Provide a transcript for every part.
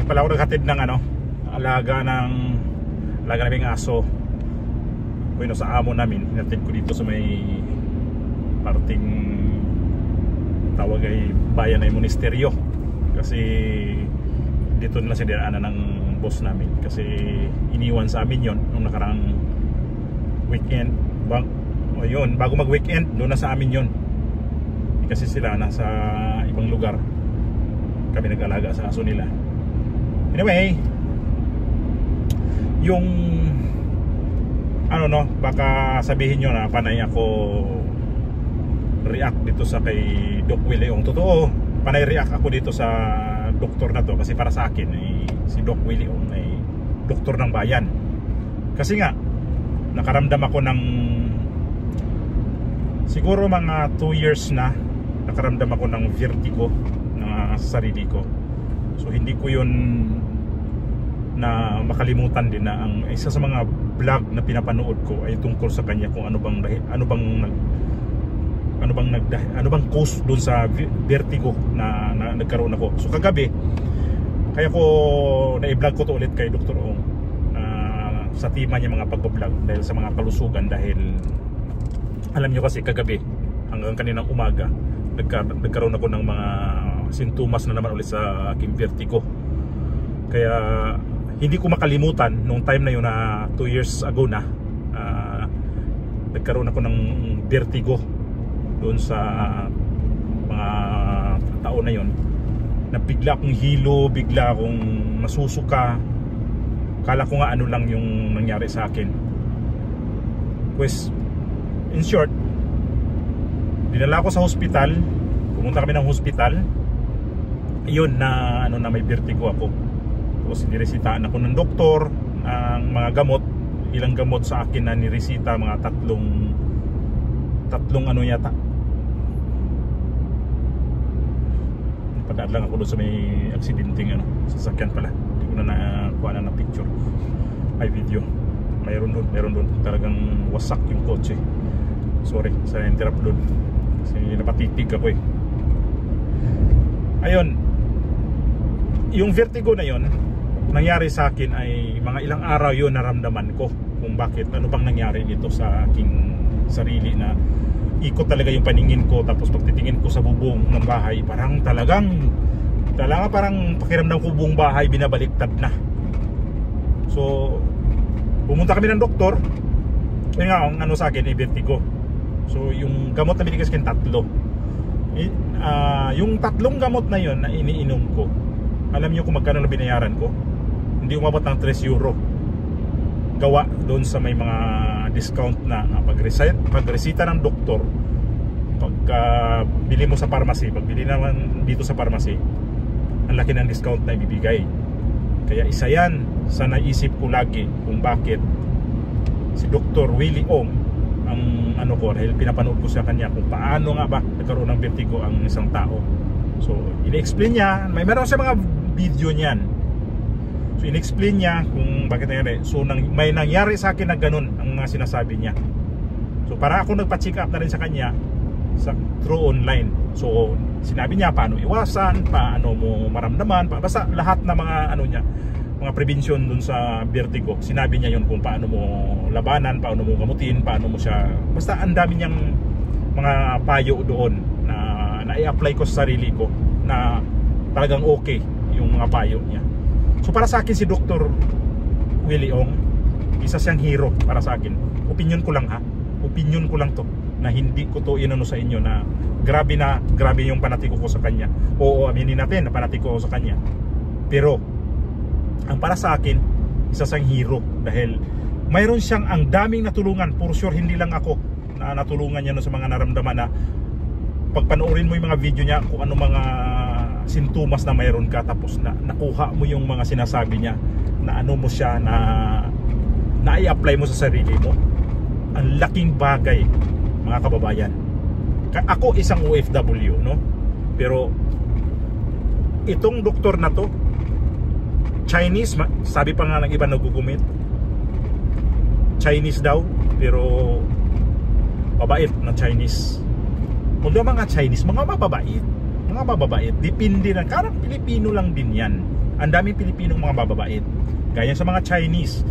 pala ako naghatid ng alaga naming aso. Bueno, sa amo namin, hinatid ko dito sa may parting tawag ay bayan ay monasteryo. Kasi dito na siniraan ng boss namin. Kasi iniwan sa amin yon nung nakarang weekend. Bago mag weekend, doon na sa amin yon. Kasi sila nasa ibang lugar. Kami nag-alaga sa aso nila. Anyway, yung baka sabihin nyo na panay ako react dito sa kay Doc Willie Ong. Totoo, panay react ako dito sa doktor na to. Kasi para sa akin si Doc Willie Ong ay doktor ng bayan. Kasi nga nakaramdam ako ng siguro mga 2 years na nakaramdam ako ng vertigo sa sarili ko. So hindi ko yun na makalimutan din na ang isa sa mga vlog na pinapanood ko ay tungkol sa kanya kung ano bang cause doon sa vertigo na nagkaroon ako. So kagabi kaya ko na-i-vlog ko to ulit kay Dr. Ong sa tema niya mga pagbablog dahil sa mga kalusugan. Dahil alam nyo kasi kagabi hanggang kaninang umaga nagkaroon ako ng mga sintomas na naman ulit sa aking vertigo. Kaya hindi ko makalimutan nung time na yun na 2 years ago na nagkaroon ako ng vertigo doon sa mga taon na yun, na bigla akong hilo, bigla akong masusuka. Kala ko nga ano lang yung nangyari sa akin. Pues in short, dinala ako sa hospital. Pumunta kami ng hospital. Yun na na may vertigo ako. Tapos niresitahan ako ng doktor ng mga gamot. Ilang gamot sa akin na niresita, mga tatlong yata. Padaan lang ako doon sa may aksidenteng sasakyan pala. Hindi ko na nakuha na picture. Ay video. Mayroon doon. Talagang wasak yung kotse. Sorry sa interrupt doon. Kasi napatitig ako eh. Ayun. Yung vertigo na yon nangyari sa akin ay mga ilang araw yun naramdaman ko kung bakit, ano bang nangyari dito sa aking sarili na ikot talaga yung paningin ko. Tapos pagtitingin ko sa bubong ng bahay, parang pakiramdam ko buong bahay binabaliktad na. So pumunta kami ng doktor. Kaya nga ang sa akin ay vertigo. So yung gamot na binigay sa akin 3. Yung 3 gamot na yon na iniinom ko, alam niyo kung magkano na binayaran ko? Hindi umabot ng 3 euro. Gawa doon sa may mga discount na pagresita ng doktor. Pagka bili mo sa pharmacy, pagbili naman dito sa pharmacy, ang laki ng discount na ibibigay. Kaya isa yan sa naisip ko lagi kung bakit si Dr. Willie Ong ang dahil pinapanood ko sa kanya kung paano nga ba nagkaroon ng vertigo ang isang tao. So in-explain niya, meron siya mga video niyan. So in-explain niya kung bakit nangyari. So may nangyari sa akin na ganun ang mga sinasabi niya. So para ako nagpa-check up na rin sa kanya through online. So sinabi niya paano iwasan, paano mo maramdaman, basta lahat na mga mga prevention dun sa vertigo. Sinabi niya yun kung paano mo labanan, paano mo gamutin, paano mo siya, basta ang dami niyang mga payo doon na i-apply ko sa sarili ko na talagang okay yung mga payo niya. So para sa akin si Dr. Willie Ong, isa siyang hero para sa akin. Opinion ko lang opinion ko lang to, na hindi ko to inano sa inyo na grabe yung panatiko ko sa kanya. Oo, aminin natin na panatiko ko sa kanya. Pero ang para sa akin, isa siyang hero dahil mayroon siyang ang daming natulungan. For sure hindi lang ako na natulungan niya sa mga naramdaman na pagpanoorin mo yung mga video niya kung ano mga sintomas na mayroon ka, tapos nakuha mo yung mga sinasabi niya na ano mo siya na i-apply mo sa sarili mo. Ang laking bagay mga kababayan. Ako isang OFW, no? Pero itong doktor na to Chinese, sabi pa nga ng iba nagugumit Chinese daw, pero mabait na Chinese. Kung mga Chinese, mga mababait, depende na, karang Pilipino lang din yan. ang daming Pilipinong mga mababait. Gaya sa mga Chinese.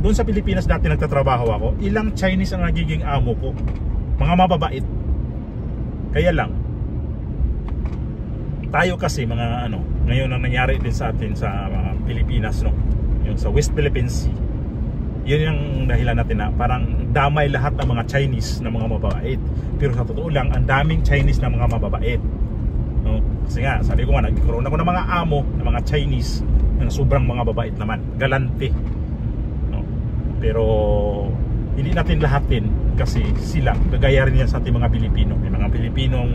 Doon sa Pilipinas dati nagtatrabaho ako, ilang Chinese ang nagiging amo ko. Mga mababait. Kaya lang, tayo kasi mga ngayon ang nangyari din sa atin sa Pilipinas, no? Yung sa West Philippine Sea. Yun yung dahilan natin na parang damay lahat ng mga Chinese na mga mababait. Pero sa totoo lang, ang daming Chinese na mga mababait, no? Kasi nga, sabi ko nga, nagkaroon ako ng mga amo ng mga Chinese na sobrang mga babait naman, galante, no? Pero hindi natin lahatin kasi sila, kagaya rin yan sa ating mga Pilipino. May mga Pilipinong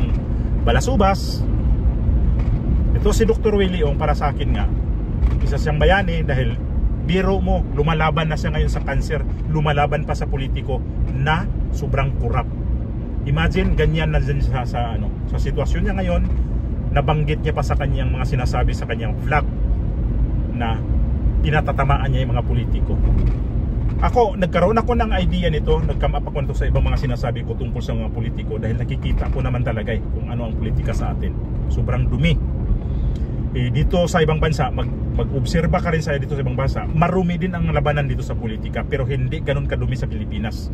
balasubas. Ito si Dr. Willie Ong, para sa akin nga, isa siyang bayani dahil biro mo, lumalaban na siya ngayon sa cancer, lumalaban pa sa politiko na sobrang kurap. Imagine, ganyan na dyan siya sa sitwasyon niya ngayon. Nabanggit niya pa sa kanyang mga sinasabi sa kanyang vlog na tinatatamaan niya yung mga politiko. Nagkaroon ako ng idea nito, nag-come up ako nito sa ibang mga sinasabi ko tungkol sa mga politiko dahil nakikita ko naman talaga kung ano ang politika sa atin. Sobrang dumi. Dito sa ibang bansa, mag-obserba ka rin sa dito sa ibang bansa, marumi din ang labanan dito sa politika, pero hindi ganun kadumi sa Pilipinas.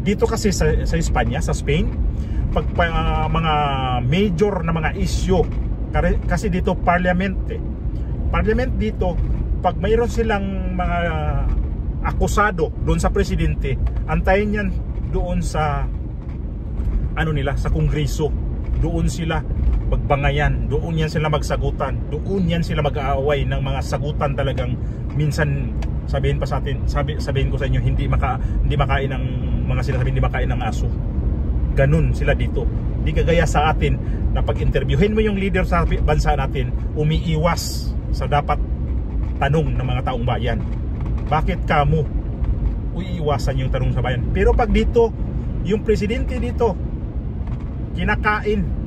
Dito kasi sa Espanya, sa Spain, pag mga major na mga issue, kasi dito parliament dito, pag mayroon silang mga akusado doon sa presidente, antayin yan doon sa sa kongreso. Doon sila magbangayan, doon yan sila magsagutan, doon yan sila mag-aaway ng mga sagutan talagang minsan sabihin ko sa inyo hindi makain ng mga sinasabi, hindi makain ng aso. Ganun sila dito. Hindi kagaya sa atin na pag-interviewin mo yung leader sa bansa natin, umiiwas sa dapat tanong ng mga taong bayan. Bakit kamo uiiwasan yung tanong sa bayan? Pero pag dito, yung presidente dito, kinakain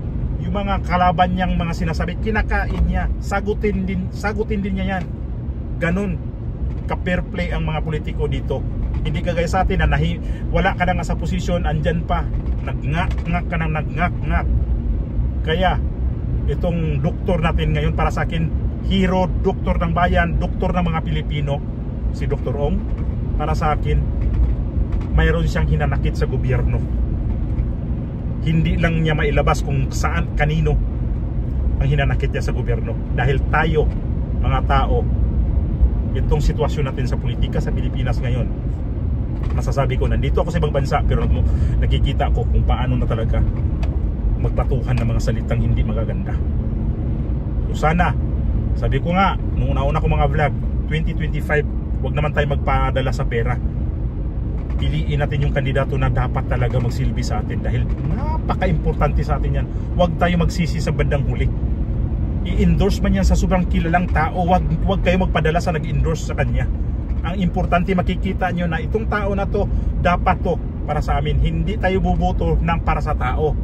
yung mga kalaban niyang mga sinasabi, kinakain niya, sagutin din niya yan. Ganun ka-fair play ang mga politiko dito. Hindi kagaya sa atin na wala ka na nga sa posisyon, andyan pa, nagngak ka nang nagngak. Kaya itong doktor natin ngayon, para sa akin, hero, doktor ng bayan, doktor ng mga Pilipino, si Dr. Ong, para sa akin, mayroon siyang hinanakit sa gobyerno. Hindi lang niya mailabas kung saan, kanino ang hinanakit niya sa gobyerno. Dahil tayo, mga tao, itong sitwasyon natin sa politika sa Pilipinas ngayon, masasabi ko, nandito ako sa ibang bansa, pero nakikita ko kung paano na talaga magpatuhan ng mga salitang hindi magaganda. So sana, sabi ko nga, nung una-una ko mga vlog, 2025, wag naman tayo magpadala sa pera. Piliin natin yung kandidato na dapat talaga magsilbi sa atin dahil napaka-importante sa atin yan. Huwag tayo magsisi sa bandang huli. I-endorse man yan sa sobrang kilalang tao, huwag kayo magpadala sa nag-endorse sa kanya. Ang importante, makikita nyo na itong tao na to, dapat to para sa amin. Hindi tayo buboto ng para sa tao.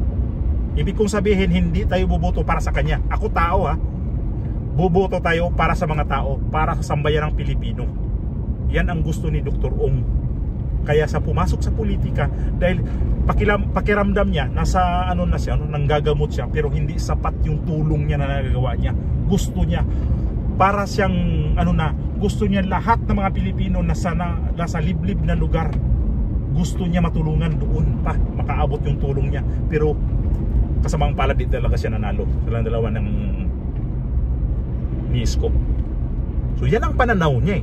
Ibig kong sabihin, hindi tayo buboto para sa kanya. Ako tao buboto tayo para sa mga tao, para sa sambayan ng Pilipino. Yan ang gusto ni Dr. Ong. Kaya sa pumasok sa politika, dahil pakiramdam niya nasa na siya, nanggagamot siya, pero hindi sapat yung tulong niya na nagagawa niya. Gusto niya para siyang gusto niya lahat ng mga Pilipino na nasa liblib na lugar, gusto niya matulungan doon pa makaabot yung tulong niya. Pero kasamang palad, di talaga siya nanalo. Silang dalawa ng ni Isko. So yan ang pananaw niya.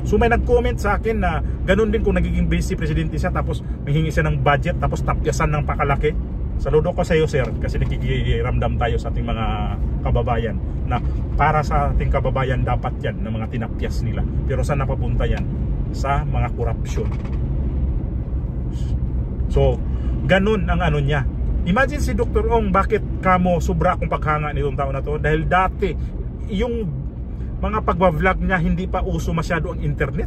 So may nag-comment sa akin na ganun din kung nagiging vice presidente siya, tapos mahingi siya ng budget, tapos tapyasan ng pakalaki. Saludo ko sa iyo, sir, kasi nakikiramdam tayo sa ating mga kababayan na para sa ating kababayan dapat yan ng mga tinapyas nila. Pero saan napapunta yan? Sa mga korupsyon. So ganun ang niya. Imagine si Dr. Ong, bakit kamo sobra akong paghanga nitong tao na to? Dahil dati yung mga pagbablog niya, hindi pa uso masyado ang internet.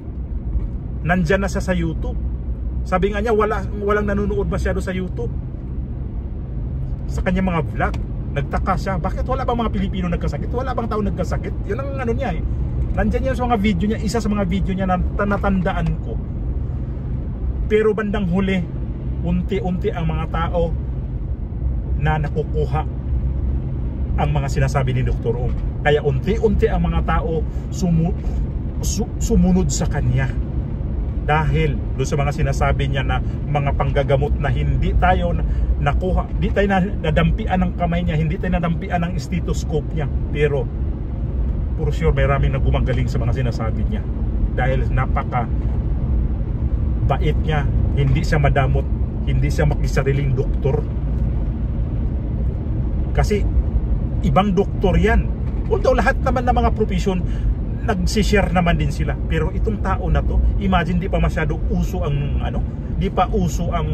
Nandyan na siya sa YouTube. Sabi nga niya, walang nanonood masyado sa YouTube sa kanyang mga vlog. Nagtaka siya, bakit wala bang mga Pilipino nagkasakit? Wala bang tao nagkasakit? Yun ang niya Nandyan yan sa mga video niya. Isa sa mga video niya na natandaan ko. Pero bandang huli, unti-unti ang mga tao na nakukuha ang mga sinasabi ni Dr. Ong. Kaya unti-unti ang mga tao sumunod sa kanya. Dahil doon sa mga sinasabi niya na mga panggagamot na hindi tayo nakuha, hindi tayo nadampian ng kamay niya, hindi tayo nadampian ng stethoscope niya. Pero for sure may maraming nagumagaling sa mga sinasabi niya. Dahil napaka bait niya, hindi siya madamot, hindi siya makisariling doktor. Kasi ibang doktor yan. Although lahat naman ng mga profession nagsishare naman din sila, pero itong tao na to, imagine di pa masyado uso ang di pa uso ang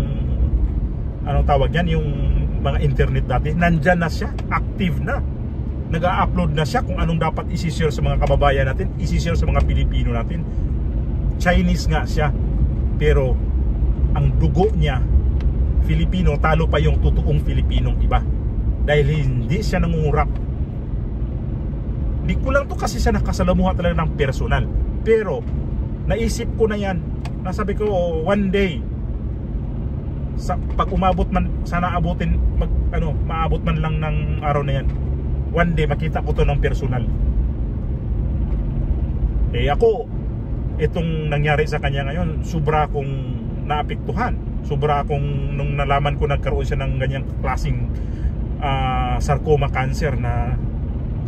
anong tawag yan, yung mga internet dati. Nandyan na siya, active na, nag-a-upload na siya kung anong dapat isi-share sa mga kababayan natin, isi-share sa mga Pilipino natin. Chinese nga siya, pero ang dugo niya Filipino, talo pa yung totoong Filipinong iba dahil hindi siya nangungurap. Di ko lang to kasi siya nakasalamuha talaga ng personal, pero naisip ko na yan, nasabi ko one day pag umabot man, sana abutin maabot man lang ng araw na yan, one day makita ko to ng personal. Ako, itong nangyari sa kanya ngayon, sobra akong naapektuhan, sobra akong nung nalaman ko nagkaroon siya ng ganyang klaseng sarcoma cancer, na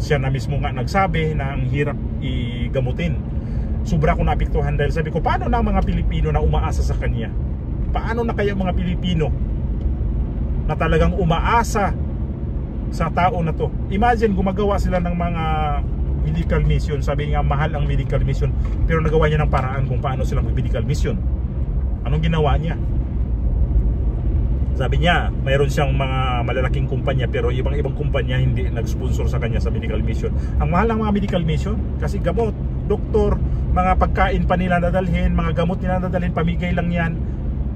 siya na mismo nga nagsabi na ang hirap igamutin. Sobra akong naapektuhan dahil sabi ko, paano na ang mga Pilipino na umaasa sa kanya? Paano na kaya mga Pilipino na talagang umaasa sa tao na to? Imagine, gumagawa sila ng mga medical mission. Sabi nga, mahal ang medical mission, pero nagawa niya ng paraan kung paano sila mag-medical mission. Anong ginawa niya? Sabi niya, mayroon siyang mga malalaking kumpanya, pero ibang kumpanya hindi nag-sponsor sa kanya sa medical mission. Ang mahal ng mga medical mission kasi gamot, doktor, mga pagkain pa nila dadalhin, mga gamot nila dadalhin, pamigay lang yan.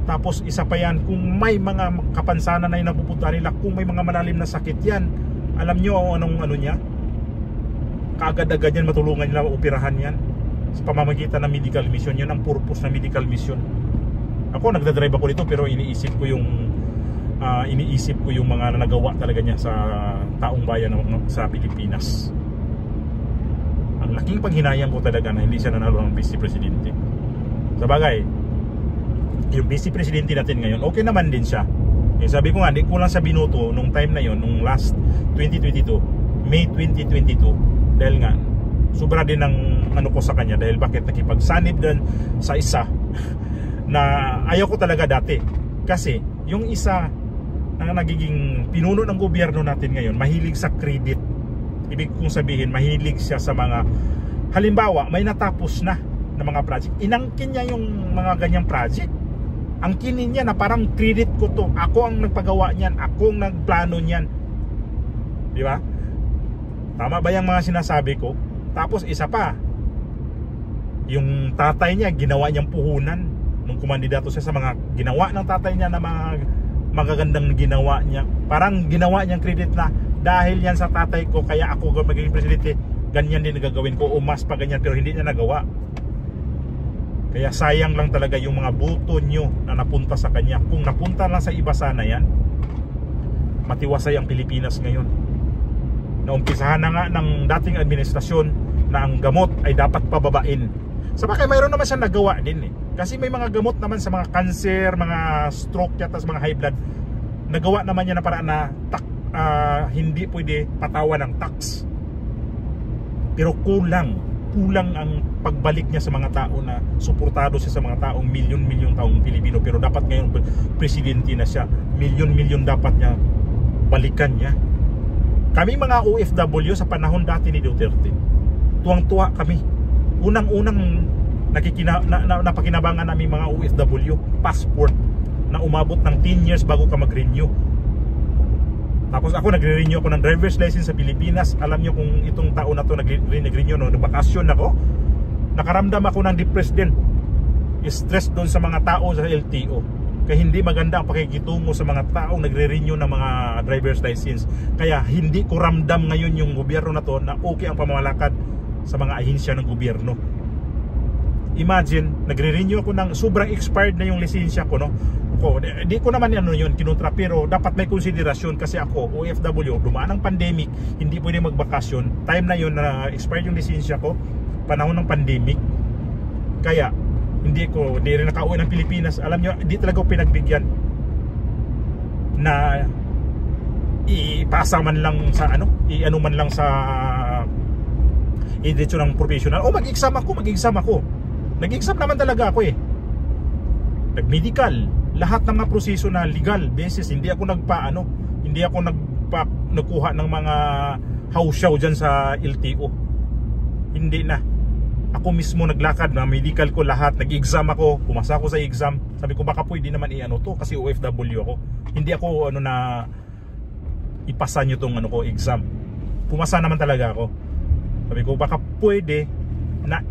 Tapos isa pa yan, kung may mga kapansanan na yung napupunta nila, kung may mga malalim na sakit yan, alam nyo anong niya? Kaagad-agad yan, matulungan nila, operahan yan sa pamamagitan ng medical mission. Yun ang purpose ng medical mission. Ako, nagdadrive ako dito, pero iniisip ko yung mga nagawa talaga niya sa taong bayan sa Pilipinas. Ang laking panghinayang ko talaga na hindi siya nanalo ng Vice Presidente. Sa bagay, yung Vice Presidente natin ngayon, okay naman din siya. Sabi ko nga, di ko lang sa binuto nung time na yon, nung last 2022, May 2022, dahil nga sobra din ng ko sa kanya, dahil bakit nakipagsanib din sa isa na ayaw ko talaga dati. Kasi yung isa ang nagiging pinuno ng gobyerno natin ngayon, mahilig sa credit. Ibig kong sabihin, mahilig siya sa mga, halimbawa may natapos na mga project, inangkin niya yung mga ganyang project. Angkinin niya na parang credit ko to, ako ang nagpagawa niyan, ako ang nagplano niyan. Di ba? Tama ba yung mga sinasabi ko? Tapos isa pa, yung tatay niya, ginawa niyang puhunan nung kumandidato siya, sa mga ginawa ng tatay niya na mga magagandang ginawa niya. Parang ginawa niyang credit na dahil yan sa tatay ko, kaya ako magiging presidente, ganyan din nagagawin ko o mas pa ganyan, pero hindi niya nagawa. Kaya sayang lang talaga yung mga buto nyo na napunta sa kanya. Kung napunta lang sa iba sana yan, matiwasay ang Pilipinas ngayon. Naumpisahan na nga ng dating administrasyon na ang gamot ay dapat pababain. Sabagay mayroon naman siya nagawa din kasi may mga gamot naman sa mga cancer, mga stroke yata, sa mga high blood, nagawa naman niya na paraan na hindi pwede patawan ng tax. Pero kulang ang pagbalik niya sa mga tao, na suportado siya sa mga taong milyon-milyon taong Pilipino. Pero dapat ngayon presidente na siya, milyon-milyon dapat niya balikan niya. Kami mga OFW sa panahon dati ni Duterte, tuwang-tuwa kami. Unang-unang napakinabangan namin mga OFW, passport na umabot ng 10 years bago ka mag-renew. Tapos ako nagre-renew ako ng driver's license sa Pilipinas. Alam nyo kung itong taon na to nag-renew, no, bakasyon ako, nakaramdam ako ng depressed din, stress doon sa mga tao sa LTO. Kaya hindi maganda ang pakikitungo sa mga taong nagre-renew ng mga driver's license. Kaya hindi ko ramdam ngayon yung gobyerno na to na okay ang pamamalakad sa mga ahensya ng gobyerno. Imagine, nagre-renew ako ng sobrang expired na yung lisensya ko, no? ko, di ko naman ano yun kinontra, pero dapat may konsiderasyon kasi ako OFW, dumaan ang pandemic, hindi pwede magbakasyon. Time na yun na expired yung lisensya ko, panahon ng pandemic, kaya hindi rin nakauwi ng Pilipinas. Alam nyo, hindi talaga ako pinagbigyan na ipasa man lang sa i-ano man lang sa edisyon ng professional o mag-exam ako. Nag-exam naman talaga ako nag-medical, lahat ng mga proseso na legal basis. Hindi ako nagkuha ng mga hausyaw dyan sa LTO. Hindi na. Ako mismo naglakad na medical ko lahat, nag-exam ako, pumasa ako sa exam. Sabi ko baka pwede naman to kasi OFW ako. Hindi ako na ipasa nyo tong exam. Pumasa naman talaga ako. Sabi ko baka pwede na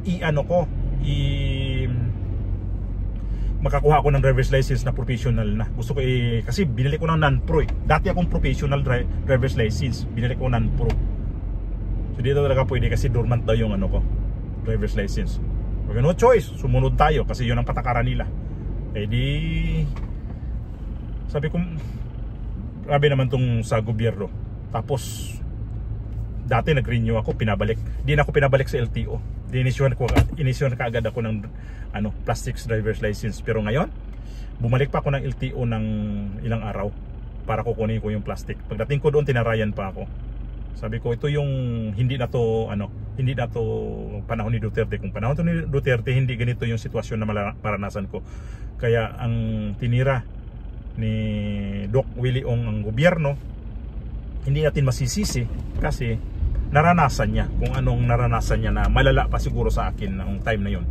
makakuha ako ng driver's license na professional na. Gusto ko kasi binili ko ng non-pro Dati akong professional driver's license, binili ko non-pro. So dito talaga pwede kasi dormant daw yung driver's license. Pero no choice, sumunod tayo kasi yun ang patakaran nila. Sabi ko grabe naman tong sa gobyerno. Tapos dati nag-renew ako, pinabalik. Di na ako pinabalik sa LTO. Inisyon kaagad ako ng plastics driver's license. Pero ngayon, bumalik pa ako ng LTO ng ilang araw para kukunin ko yung plastic. Pagdating ko doon, tinarayan pa ako. Sabi ko, ito yung hindi na to panahon ni Duterte. Kung panahon ni Duterte, hindi ganito yung sitwasyon na maranasan ko. Kaya ang tinira ni Doc Willie Ong ang gobyerno, hindi natin masisisi kasi naranasan niya kung anong naranasan niya na malala pa siguro sa akin noong time na yun.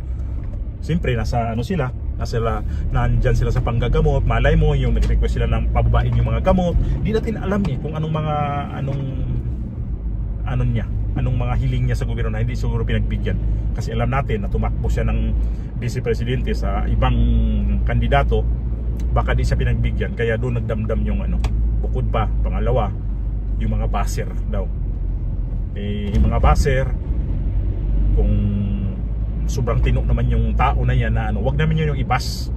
Siyempre nasa nandyan sila sa panggagamot. Malay mo yung nag-request sila ng pababain yung mga gamot. Hindi natin alam kung anong mga hiling niya sa gobyerno na hindi siguro pinagbigyan. Kasi alam natin na tumakbo siya ng vice presidente sa ibang kandidato, baka di siya pinagbigyan, kaya doon nagdamdam yung bukod pa, pangalawa, yung mga baser daw. Yung mga baser, kung sobrang tinok naman yung tao na yan na wag naman yun yung ibas.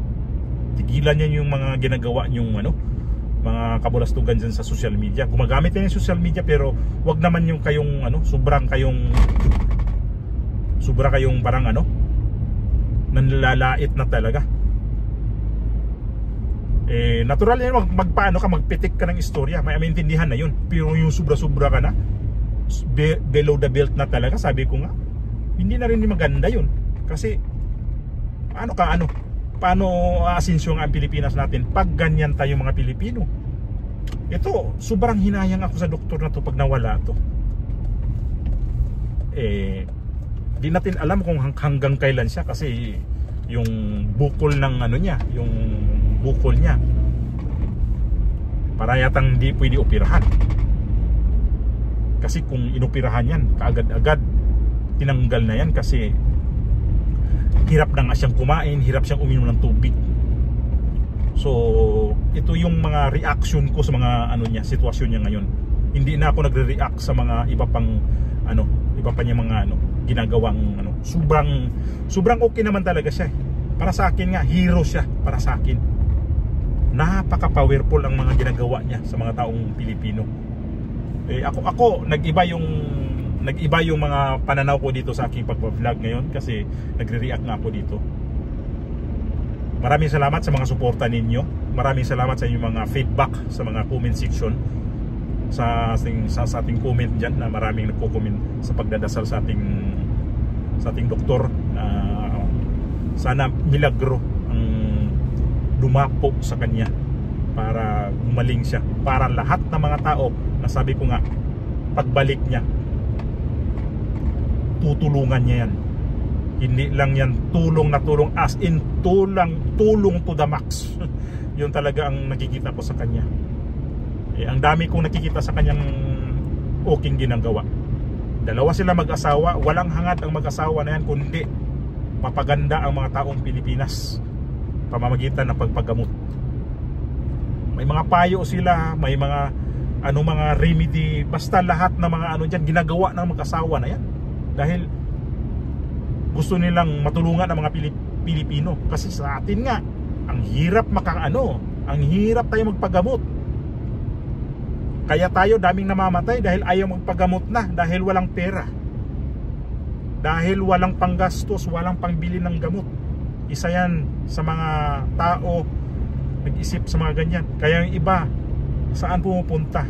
Tigilan niya yung mga ginagawa yung mga kabulastugan dyan sa social media. Gumagamit din yung social media, pero wag naman yung kayong sobra kayong parang nanlalait na talaga. Natural yan magpitik ka ng istorya, may maintindihan na yun. Pero yung sobra-sobra ka na, below the belt na talaga, sabi ko nga, hindi na rin maganda yun. Kasi paano aasinsyon ang Pilipinas natin pag ganyan tayo mga Pilipino? Ito, sobrang hinayang ako sa doktor na to pag nawala to. Di natin alam kung hanggang kailan siya, kasi yung bukol ng yung bukol niya para yatang di pwede operahan. Kasi kung inoperahan yan, kaagad-agad tinanggal na yan, kasi hirap na nga siyang kumain, hirap siyang uminom ng tubig. So ito yung mga reaction ko sa mga sitwasyon niya ngayon. Hindi na ako nagre-react sa mga iba pa niya mga ginagawang sobrang okay naman talaga siya. Para sa akin nga, hero siya para sa akin. Napaka-powerful ang mga ginagawa niya sa mga taong Pilipino. Ako nag-iba yung mga pananaw ko dito sa aking pag-vlog ngayon, kasi nagre-react na ako dito. Maraming salamat sa mga suporta ninyo. Maraming salamat sa inyong mga feedback sa mga comment section, sa ating comment dyan, na maraming nagko-comment sa pagdadasal sa ating doktor. Sana milagro ang dumapo sa kanya para gumaling siya, para lahat ng mga tao na sabi ko nga, pagbalik niya, tutulungan niya yan. Hindi lang yan tulong na tulong, as in tulong to the max. Yun talaga ang nakikita ko sa kanya. Ang dami kong nakikita sa kanyang oking ginagawa. Dalawa sila mag-asawa, walang hangad ang mag-asawa na yan kundi papaganda ang mga taong Pilipinas pamamagitan ng pagpagamot. May mga payo sila, may mga mga remedy, basta lahat ng mga dyan ginagawa ng mag-asawa na yan, dahil gusto nilang matulungan ang mga Pilipino. Kasi sa atin nga, ang hirap Ang hirap tayo magpagamot. Kaya tayo daming namamatay dahil ayaw magpagamot na, dahil walang pera, dahil walang panggastos, walang pangbili ng gamot. Isa yan sa mga tao nag-isip sa mga ganyan. Kaya yung iba, saan pumupunta?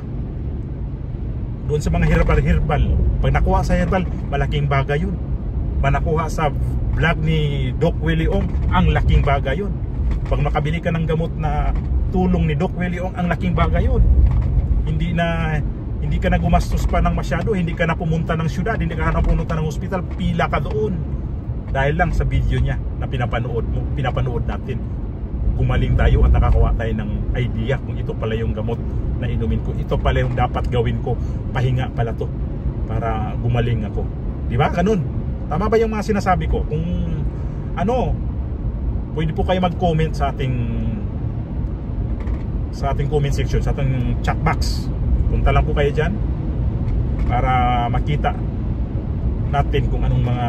Doon sa mga herbal. Pag nakuha sa herbal, malaking bagay yun. Pag nakuha sa vlog ni Doc Willie Ong, ang laking bagay yun. Pag makabili ka ng gamot na tulong ni Doc Willie Ong, ang laking bagay yun. Hindi ka na gumastos pa ng masyado, hindi ka na pumunta ng syudad, hindi ka na pumunta ng ospital, pila ka doon. Dahil lang sa video niya na pinapanood natin. Gumaling tayo at nakakuha tayo ng idea kung ito pala yung gamot na inumin ko. Ito pala yung dapat gawin ko. Pahinga pala to para gumaling ako. Di ba? Ganun. Tama ba yung mga sinasabi ko? Kung ano, pwede po kayo mag-comment sa ating comment section, sa ating chat box. Punta lang po kayo dyan para makita natin kung anong mga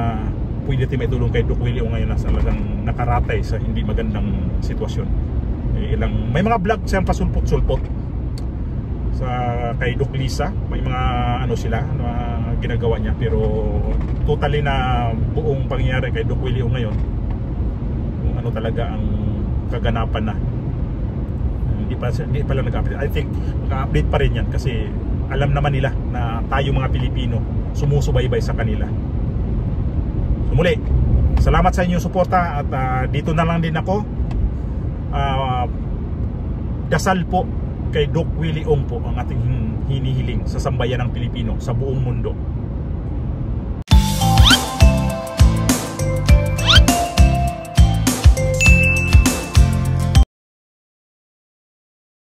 pwede natin may tulong kay Doc Willie o ngayon na talagang nakaratay sa hindi magandang sitwasyon. May mga vlog siyang pasulpot-sulpot sa kay Doc Lisa, may mga ano sila na ginagawa niya, pero totally na buong pangyayari kay Doc Willie o ngayon, kung ano talaga ang kaganapan na, hindi pa lang nag-update. I think nag-update pa rin yan kasi alam naman nila na tayo mga Pilipino sumusubaybay sa kanila. So muli, salamat sa inyong suporta at dito na lang din ako. Dasal po kay Doc Willie Ong po ang ating hinihiling sa sambayan ng Pilipino sa buong mundo.